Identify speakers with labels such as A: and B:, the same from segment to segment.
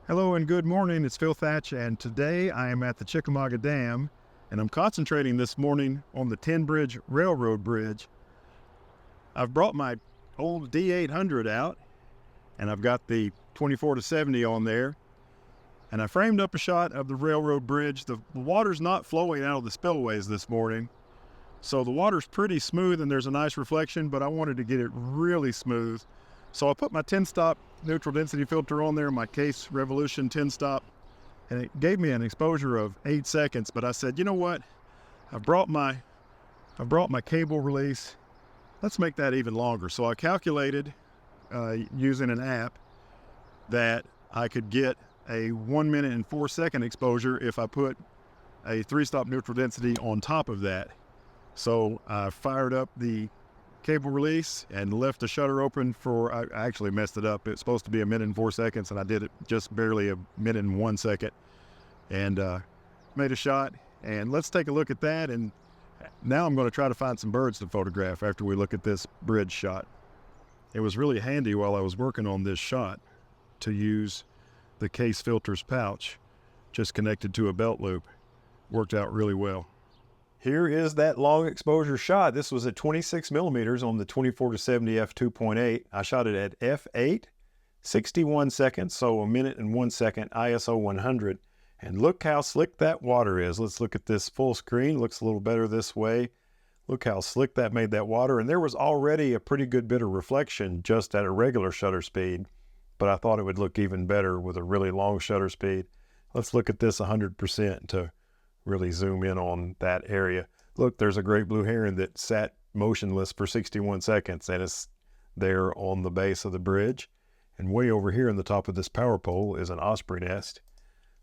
A: Hello and good morning. It's Phil Thatch, and today I am at the Chickamauga Dam, and I'm concentrating this morning on the 10 Bridge Railroad Bridge. I've brought my old D800 out, and I've got the 24-70 on there, and I framed up a shot of the railroad bridge. The water's not flowing out of the spillways this morning, so the water's pretty smooth and there's a nice reflection, but I wanted to get it really smooth. So I put my 10-stop neutral density filter on there, my Kase Revolution 10-stop, and it gave me an exposure of 8 seconds. But I said, you know what? I brought my cable release. Let's make that even longer. So I calculated using an app that I could get a 1 minute and 4 second exposure if I put a 3-stop neutral density on top of that. So I fired up the cable release and left the shutter open for, I actually messed it up. It's supposed to be 1 minute and 4 seconds, and I did it just barely 1 minute and 1 second, and made a shot. And let's take a look at that. And now I'm going to try to find some birds to photograph after we look at this bridge shot. It was really handy while I was working on this shot to use the Kase filters pouch just connected to a belt loop. Worked out really well. Here is that long exposure shot. This was at 26 millimeters on the 24-70 f2.8. I shot it at f8, 61 seconds, so 1 minute and 1 second, ISO 100. And look how slick that water is. Let's look at this full screen. Looks a little better this way. Look how slick that made that water. And there was already a pretty good bit of reflection just at a regular shutter speed, but I thought it would look even better with a really long shutter speed. Let's look at this 100% to really zoom in on that area. Look, there's a great blue heron that sat motionless for 61 seconds and is there on the base of the bridge. And way over here in the top of this power pole is an osprey nest.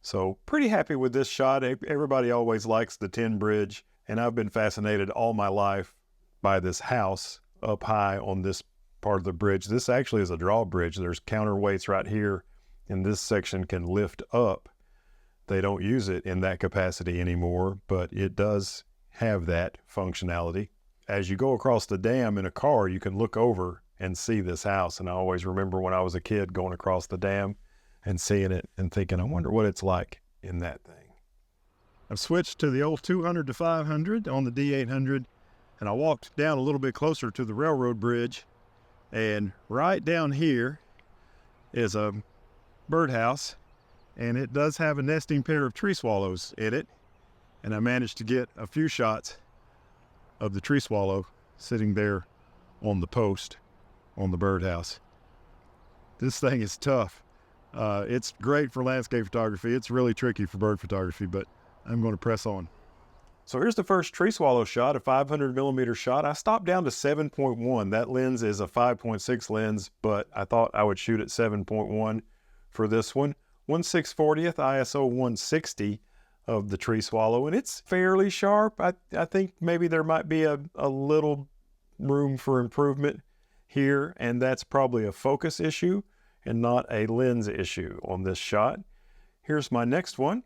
A: So pretty happy with this shot. Everybody always likes the 10 bridge, and I've been fascinated all my life by this house up high on this part of the bridge. This actually is a drawbridge. There's counterweights right here, and this section can lift up. They don't use it in that capacity anymore, but it does have that functionality. As you go across the dam in a car, you can look over and see this house. And I always remember when I was a kid going across the dam and seeing it and thinking, I wonder what it's like in that thing. I've switched to the old 200 to 500 on the D800, and I walked down a little bit closer to the railroad bridge, and right down here is a birdhouse. And it does have a nesting pair of tree swallows in it. And I managed to get a few shots of the tree swallow sitting there on the post on the birdhouse. This thing is tough. It's great for landscape photography. It's really tricky for bird photography, but I'm going to press on. So here's the first tree swallow shot, a 500 millimeter shot. I stopped down to 7.1. That lens is a 5.6 lens, but I thought I would shoot at 7.1 for this one. 1/640th ISO 160 of the tree swallow, and it's fairly sharp. I think maybe there might be a little room for improvement here, and that's probably a focus issue and not a lens issue on this shot. Here's my next one,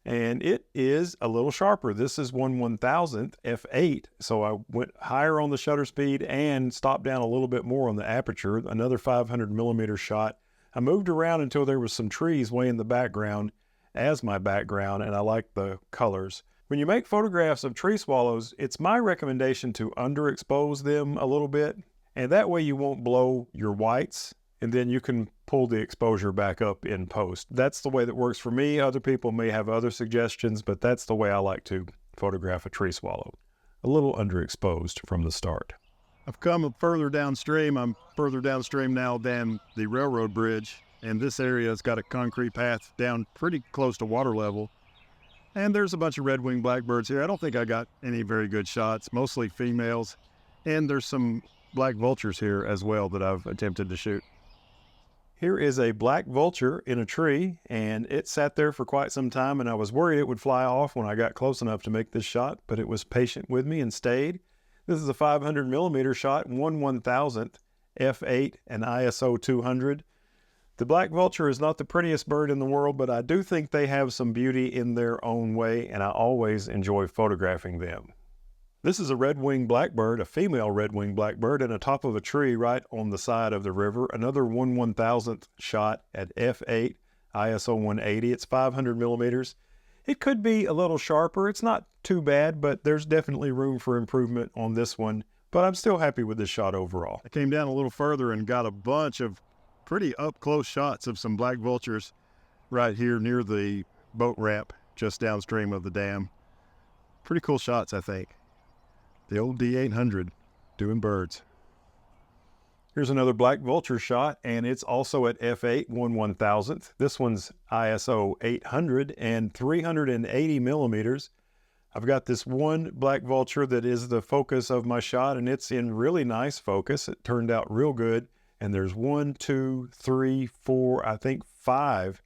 A: and it is a little sharper. This is 1/1000th f8, so I went higher on the shutter speed and stopped down a little bit more on the aperture. Another 500 millimeter shot. I moved around until there was some trees way in the background as my background, and I like the colors. When you make photographs of tree swallows, it's my recommendation to underexpose them a little bit, and that way you won't blow your whites, and then you can pull the exposure back up in post. That's the way that works for me. Other people may have other suggestions, but that's the way I like to photograph a tree swallow. A little underexposed from the start. I've come further downstream. I'm further downstream now than the railroad bridge, and this area has got a concrete path down pretty close to water level. And there's a bunch of red-winged blackbirds here. I don't think I got any very good shots, mostly females. And there's some black vultures here as well that I've attempted to shoot. Here is a black vulture in a tree, and it sat there for quite some time, and I was worried it would fly off when I got close enough to make this shot, but it was patient with me and stayed. This is a 500 millimeter shot, 1/1000th f8 and ISO 200. The black vulture is not the prettiest bird in the world, but I do think they have some beauty in their own way, and I always enjoy photographing them. This is a red-winged blackbird, a female red-winged blackbird, in the top of a tree right on the side of the river. Another 1/1000th shot at f8,
B: ISO 180. It's 500 millimeters. It could be a little sharper. It's not too bad, but there's definitely room for improvement on this one. But I'm still happy with this shot overall.
A: I came down a little further and got a bunch of pretty up-close shots of some black vultures right here near the boat ramp just downstream of the dam. Pretty cool shots, I think. The old D800 doing birds.
B: Here's another black vulture shot, and it's also at f8 1/1000th. This one's ISO 800 and 380 millimeters. I've got this one black vulture that is the focus of my shot, and it's in really nice focus. It turned out real good. And there's 1, 2, 3, 4, I think 5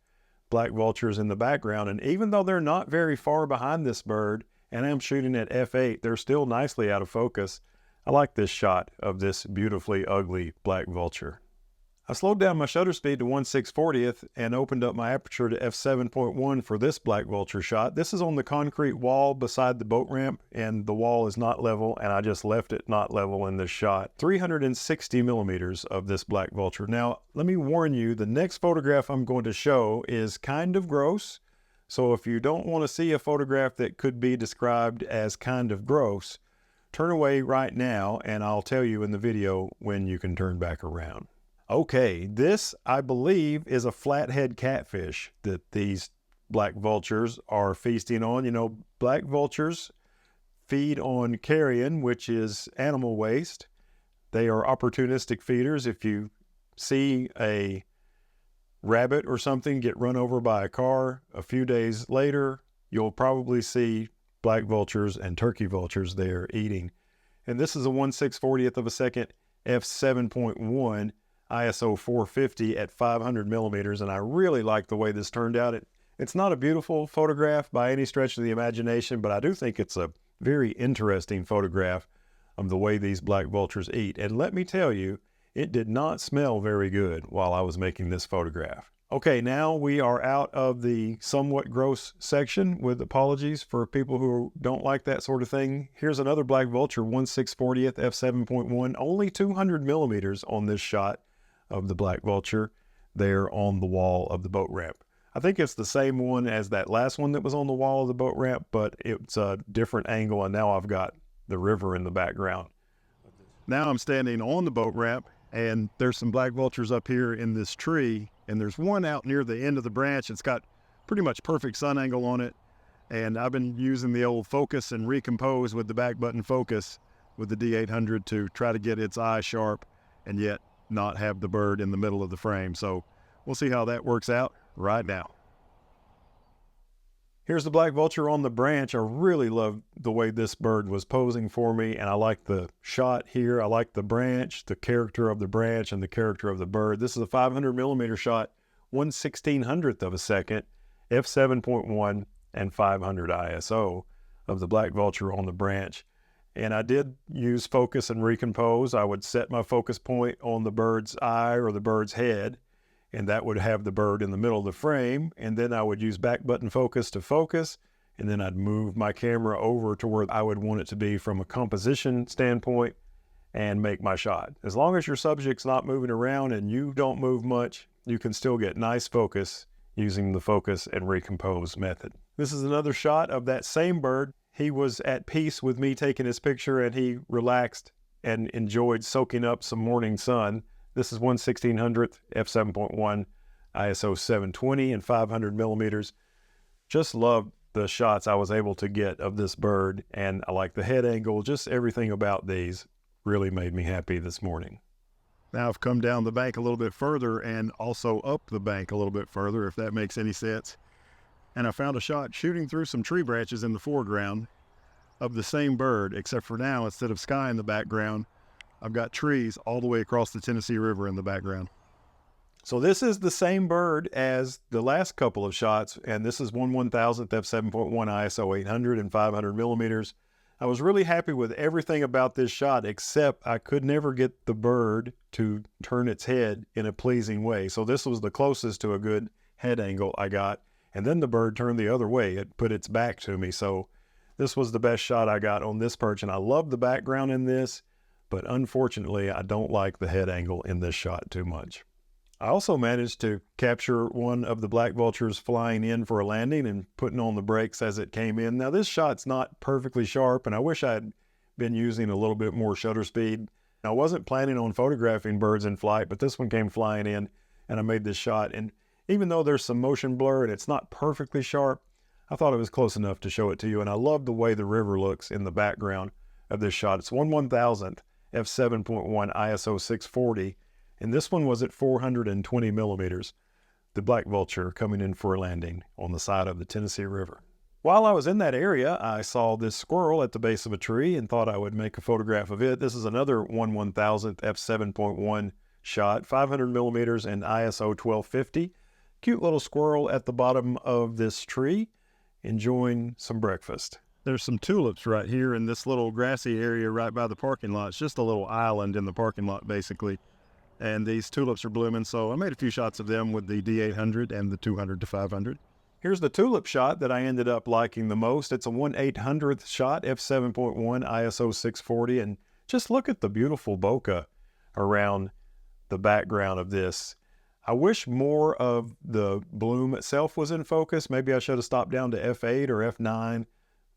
B: black vultures in the background. And even though they're not very far behind this bird, and I'm shooting at f8, they're still nicely out of focus. I like this shot of this beautifully ugly black vulture. I slowed down my shutter speed to 1/640th and opened up my aperture to f7.1 for this black vulture shot. This is on the concrete wall beside the boat ramp, and the wall is not level, and I just left it not level in this shot. 360 millimeters of this black vulture. Now, let me warn you, the next photograph I'm going to show is kind of gross. So if you don't want to see a photograph that could be described as kind of gross, turn away right now, and I'll tell you in the video when you can turn back around. Okay, this, I believe, is a flathead catfish that these black vultures are feasting on. You know, black vultures feed on carrion, which is animal waste. They are opportunistic feeders. If you see a rabbit or something get run over by a car, a few days later, you'll probably see black vultures and turkey vultures there eating. And this is a 1/640th of a second f7.1. ISO 450 at 500 millimeters, and I really like the way this turned out. It's not a beautiful photograph by any stretch of the imagination, but I do think it's a very interesting photograph of the way these black vultures eat. And let me tell you, it did not smell very good while I was making this photograph. Okay, now we are out of the somewhat gross section, with apologies for people who don't like that sort of thing. Here's another black vulture, 1/640th f7.1, only 200 millimeters on this shot of the black vulture there on the wall of the boat ramp. I think it's the same one as that last one that was on the wall of the boat ramp, but it's a different angle, and now I've got the river in the background.
A: Now I'm standing on the boat ramp, and there's some black vultures up here in this tree, and there's one out near the end of the branch. It's got pretty much perfect sun angle on it, and I've been using the old focus and recompose with the back button focus with the D800 to try to get its eye sharp and yet not have the bird in the middle of the frame. So we'll see how that works out right now.
B: Here's the black vulture on the branch. I really love the way this bird was posing for me, and I like the shot here. I like the branch, the character of the branch, and the character of the bird. This is a 500 millimeter shot, 1/1600th of a second, f7.1 and 500 ISO of the black vulture on the branch. And I did use focus and recompose. I would set my focus point on the bird's eye or the bird's head, and that would have the bird in the middle of the frame. And then I would use back button focus to focus, and then I'd move my camera over to where I would want it to be from a composition standpoint and make my shot. As long as your subject's not moving around and you don't move much, you can still get nice focus using the focus and recompose method. This is another shot of that same bird. He was at peace with me taking his picture, and he relaxed and enjoyed soaking up some morning sun. This is 1/1600th f7.1, ISO 720 and 500 millimeters. Just love the shots I was able to get of this bird, and I like the head angle. Just everything about these really made me happy this morning.
A: Now I've come down the bank a little bit further and also up the bank a little bit further, if that makes any sense. And I found a shot shooting through some tree branches in the foreground of the same bird, except for now, instead of sky in the background, I've got trees all the way across the Tennessee River in the background.
B: So this is the same bird as the last couple of shots, and this is 1/1000th f7.1 ISO 800 and 500 millimeters. I was really happy with everything about this shot, except I could never get the bird to turn its head in a pleasing way. So this was the closest to a good head angle I got. And then the bird turned the other way. It put its back to me. So this was the best shot I got on this perch. And I love the background in this, but unfortunately, I don't like the head angle in this shot too much. I also managed to capture one of the black vultures flying in for a landing and putting on the brakes as it came in. Now this shot's not perfectly sharp, and I wish I'd been using a little bit more shutter speed. I wasn't planning on photographing birds in flight, but this one came flying in and I made this shot. And even though there's some motion blur and it's not perfectly sharp, I thought it was close enough to show it to you. And I love the way the river looks in the background of this shot. It's 1/1000th f7.1 ISO 640. And this one was at 420 millimeters. The black vulture coming in for a landing on the side of the Tennessee River. While I was in that area, I saw this squirrel at the base of a tree and thought I would make a photograph of it. This is another 1/1000th f7.1 shot, 500 millimeters and ISO 1250. Cute little squirrel at the bottom of this tree, enjoying some breakfast.
A: There's some tulips right here in this little grassy area right by the parking lot. It's just a little island in the parking lot, basically. And these tulips are blooming, so I made a few shots of them with the D800 and the 200 to 500.
B: Here's the tulip shot that I ended up liking the most. It's a 1/800th shot, f7.1, ISO 640, and just look at the beautiful bokeh around the background of this. I wish more of the bloom itself was in focus. Maybe I should have stopped down to f8 or f9,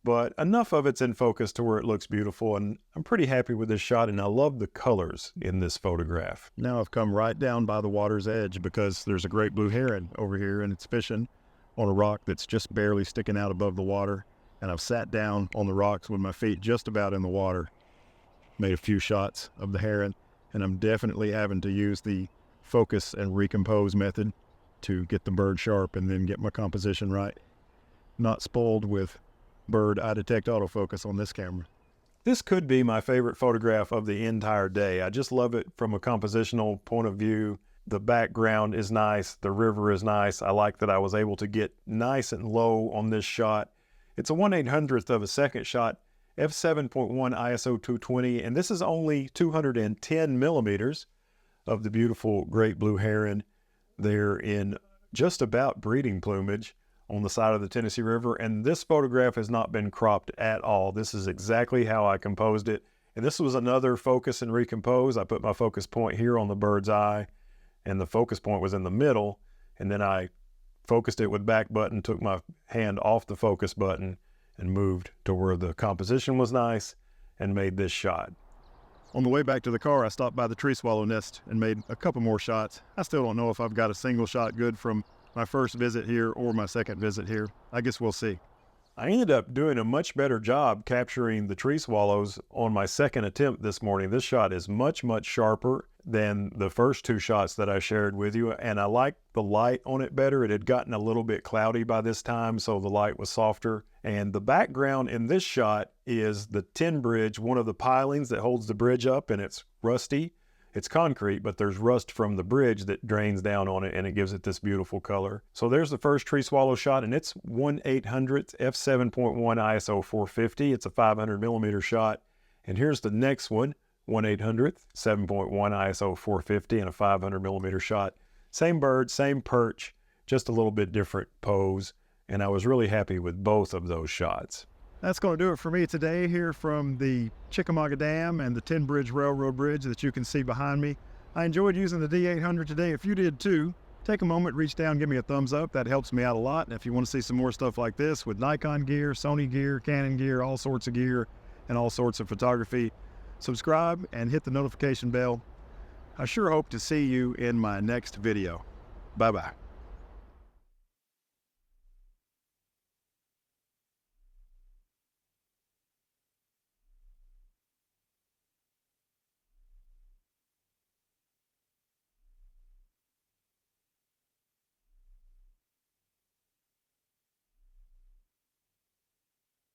B: but enough of it's in focus to where it looks beautiful, and I'm pretty happy with this shot, and I love the colors in this photograph.
A: Now I've come right down by the water's edge because there's a great blue heron over here, and it's fishing on a rock that's just barely sticking out above the water. And I've sat down on the rocks with my feet just about in the water, made a few shots of the heron, and I'm definitely having to use the focus and recompose method to get the bird sharp and then get my composition right. Not spoiled with bird eye detect autofocus on this camera.
B: This could be my favorite photograph of the entire day. I just love it from a compositional point of view. The background is nice, the river is nice. I like that I was able to get nice and low on this shot. It's a 1/800th of a second shot, f7.1 ISO 220, and this is only 210 millimeters of the beautiful great blue heron there in just about breeding plumage on the side of the Tennessee River. And this photograph has not been cropped at all. This is exactly how I composed it. And this was another focus and recompose. I put my focus point here on the bird's eye, and the focus point was in the middle, and then I focused it with back button, took my hand off the focus button, and moved to where the composition was nice, and made this shot.
A: On the way back to the car, I stopped by the tree swallow nest and made a couple more shots. I still don't know if I've got a single shot good from my first visit here or my second visit here. I guess we'll see.
B: I ended up doing a much better job capturing the tree swallows on my second attempt this morning. This shot is much, much sharper than the first two shots that I shared with you, and I like the light on it better. It had gotten a little bit cloudy by this time, so the light was softer. And the background in this shot is the tin bridge, one of the pilings that holds the bridge up, and it's rusty. It's concrete, but there's rust from the bridge that drains down on it, and it gives it this beautiful color. So there's the first tree swallow shot, and it's 1/800th f7.1 ISO 450. It's a 500 millimeter shot. And here's the next one, 1/800th 7.1 ISO 450 and a 500 millimeter shot. Same bird, same perch, just a little bit different pose. And I was really happy with both of those shots.
A: That's going to do it for me today here from the Chickamauga Dam and the Tin Bridge Railroad Bridge that you can see behind me. I enjoyed using the D800 today. If you did too, take a moment, reach down, give me a thumbs up. That helps me out a lot. And if you want to see some more stuff like this with Nikon gear, Sony gear, Canon gear, all sorts of gear, and all sorts of photography, subscribe and hit the notification bell. I sure hope to see you in my next video. Bye-bye.